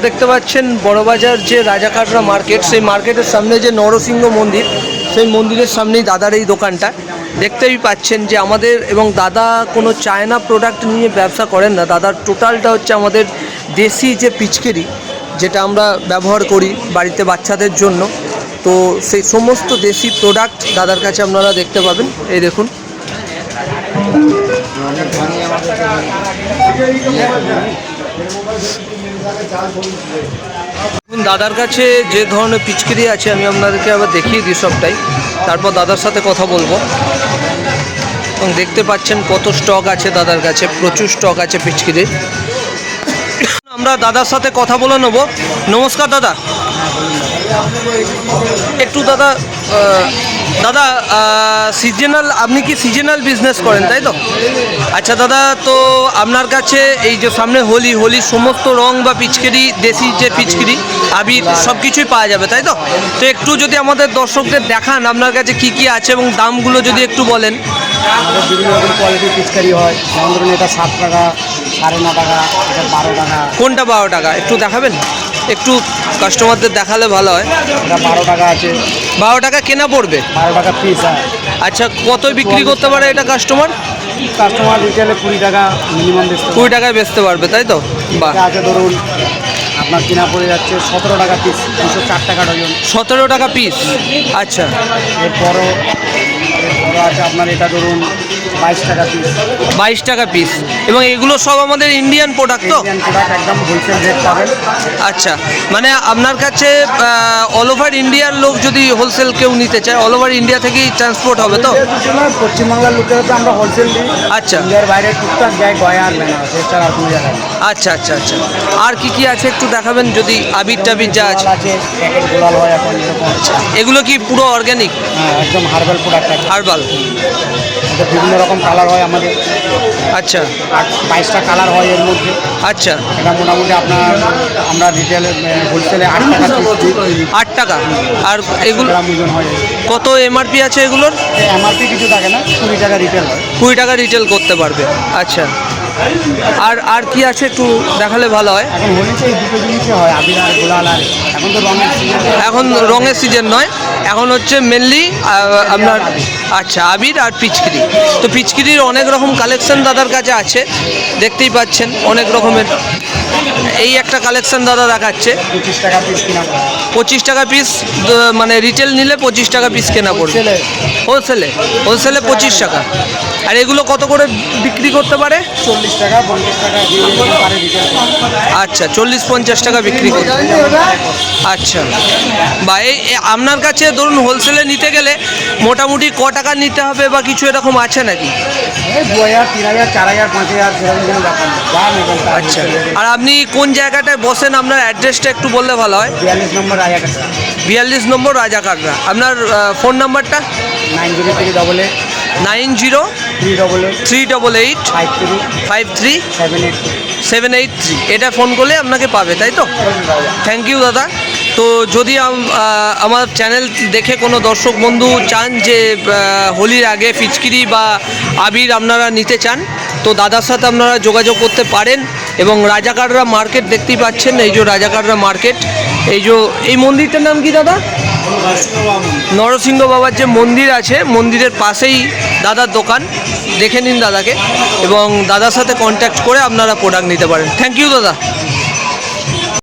দেখতে পাচ্ছেন বড়বাজার যে রাজাকাররা মার্কেট, সেই মার্কেটের সামনে যে নরসিংহ মন্দির, সেই মন্দিরের সামনেই দাদার এই দোকানটা। দেখতেই পাচ্ছেন যে আমাদের এবং দাদা কোনো চায়না প্রোডাক্ট নিয়ে ব্যবসা করেন না। দাদার টোটালটা হচ্ছে আমাদের দেশি যে পিচকারি, যেটা আমরা ব্যবহার করি বাড়িতে বাচ্চাদের জন্য। তো সেই সমস্ত দেশি প্রোডাক্ট দাদার কাছে আপনারা দেখতে পাবেন। এই দেখুন, দাদার কাছে যে ধরনের পিচকারি আছে আমি আপনাদেরকে আবার দেখিয়ে দিই সবটাই, তারপর দাদার সাথে কথা বলবো। এবং দেখতে পাচ্ছেন কত স্টক আছে দাদার কাছে, প্রচুর স্টক আছে পিচকারির। আমরা দাদার সাথে কথা বলে নেব। নমস্কার দাদা। একটু দাদা দাদা সিজনাল, আপনি কি সিজনাল বিজনেস করেন তাই তো? আচ্ছা দাদা, তো আপনার কাছে এই যে সামনে হোলির সমস্ত রং বা পিচকারি, দেশি যে পিচকারি, আবির সব কিছুই পাওয়া যাবে তাই তো? তো একটু যদি আমাদের দর্শকদের দেখান আপনার কাছে কি কি আছে এবং দামগুলো যদি একটু বলেন। আমাদের বিভিন্ন রকম কোয়ালিটির পিচকারি হয়, যেমন ধরুন এটা 7 টাকা, 9.5 টাকা, এটা 12 টাকা। কোনটা 12 টাকা একটু দেখাবেন? একটু কাস্টমারদের দেখালে ভালো হয়। এটা 12 টাকা আছে। 12 টাকা কেনা পড়বে? 12 টাকা পিস। আচ্ছা, কত বিক্রি করতে পারে এটা কাস্টমার? কাস্টমার রিটেলে 20 টাকা মিনিমাম বেচতে 20 টাকায় বেচতে পারবে তাই তো? বাহ। আছে ধরুন আপনার কিনা পড়ে যাচ্ছে 17 টাকা পিস, 204 টাকা ডজন। 17 টাকা পিস। আচ্ছা, এরপরও আছে আপনার এটা ধরুন 22 টাকা পিস। 22 টাকা পিস। এবং এগুলো সব আমাদের ইন্ডিয়ান প্রোডাক্ট তো? ইন্ডিয়ান প্রোডাক্ট, একদম হোলসেল রেট পাবেন। আচ্ছা, মানে আপনার কাছে অল ওভার ইন্ডিয়ার লোক যদি হোলসেল কেউ নিতে চায়, অল ওভার ইন্ডিয়া থেকেই ট্রান্সপোর্ট হবে তো? পশ্চিমবাংলার লোকেরা তো আমরা হোলসেল দিই। আচ্ছা, ইন্ডিয়ার বাইরে টুকটাক যায়, গয়া আর বেনারস, এছাড়া আর কোনো জায়গায়। আচ্ছা আচ্ছা আচ্ছা। আর কি কি আছে একটু দেখাবেন যদি? আবির টাবির যা আছে। প্যাকেট গোলাল হয় এখন এরকম। এগুলো কি পুরো অর্গ্যানিক? হ্যাঁ, একদম হার্বাল প্রোডাক্ট। হার্বাল। এটা বিভিন্ন রকম কালার হয় আমাদের। আচ্ছা, 22টা কালার হয় এর মধ্যে। আচ্ছা। এটা মোটামুটি আমরা রিটেল হোলসেলে 8 টাকা পিস দিই। 8 টাকা। আর এগুলো ওজন হয়। কত এমআরপি আছে এগুলোর? এমআরপি কিছু থাকে না, 20 টাকা রিটেল হয়। 20 টাকা রিটেল করতে পারবে। আচ্ছা, আর কি আছে একটু দেখালে ভালো হয়। এখন হোলিতে এই দুটো জিনিসই হয়, আবির আর গোলাল। আর এখন তো রঙের সিজন। এখন রঙের সিজন নয়, এখন হচ্ছে মেনলি আপনার আচ্ছা আবির আর পিচকারি। তো পিচকারির অনেক রকম কালেকশন দাদার কাছে আছে, দেখতেই পাচ্ছেন অনেক রকমের। এই একটা কালেকশন দাদা দেখাচ্ছে। 25 টাকা পিস কিনা পড়ে। 25 টাকা পিস, মানে রিটেল নিলে 25 টাকা পিস কেনা পড়বে। হোলসেলে 25 টাকা। আর এগুলো কত করে বিক্রি করতে পারে? 40 টাকা, 50 টাকা পারে রিটেল। আচ্ছা, 40-50 টাকা বিক্রি করতে। আচ্ছা, বা এই আপনার কাছে ধরুন হোলসেলে নিতে গেলে মোটামুটি ক টাকা নিতে হবে বা কিছু এরকম আছে নাকি? 2000, 3000, 4000, 5000 সেরকম কোনো ব্যাপার না। আচ্ছা, আর আপনি কোন জায়গাটায় বসেন আপনার অ্যাড্রেসটা একটু বললে ভালো হয়। 42 নম্বর রাজাকার। 42 নম্বর রাজাকাররা। আপনার ফোন নাম্বারটা? 9038 388 53 783। এটা ফোন করলে আপনাকে পাবে তাই তো? থ্যাংক ইউ দাদা। তো যদি আমার চ্যানেল দেখে কোনো দর্শক বন্ধু চান যে হোলির আগে পিচকারি বা আবির আপনারা নিতে চান, তো দাদার সাথে আপনারা যোগাযোগ করতে পারেন। এবং রাজাকাররা মার্কেট দেখতেই পাচ্ছেন, এই যে রাজাকাররা মার্কেট। এই মন্দিরটার নাম কি দাদা? নরসিংহ বাবার যে মন্দির আছে, মন্দিরের পাশেই দাদার দোকান। দেখে নিন দাদাকে এবং দাদার সাথে কন্ট্যাক্ট করে আপনারা প্রোডাক্ট নিতে পারেন। থ্যাংক ইউ দাদা।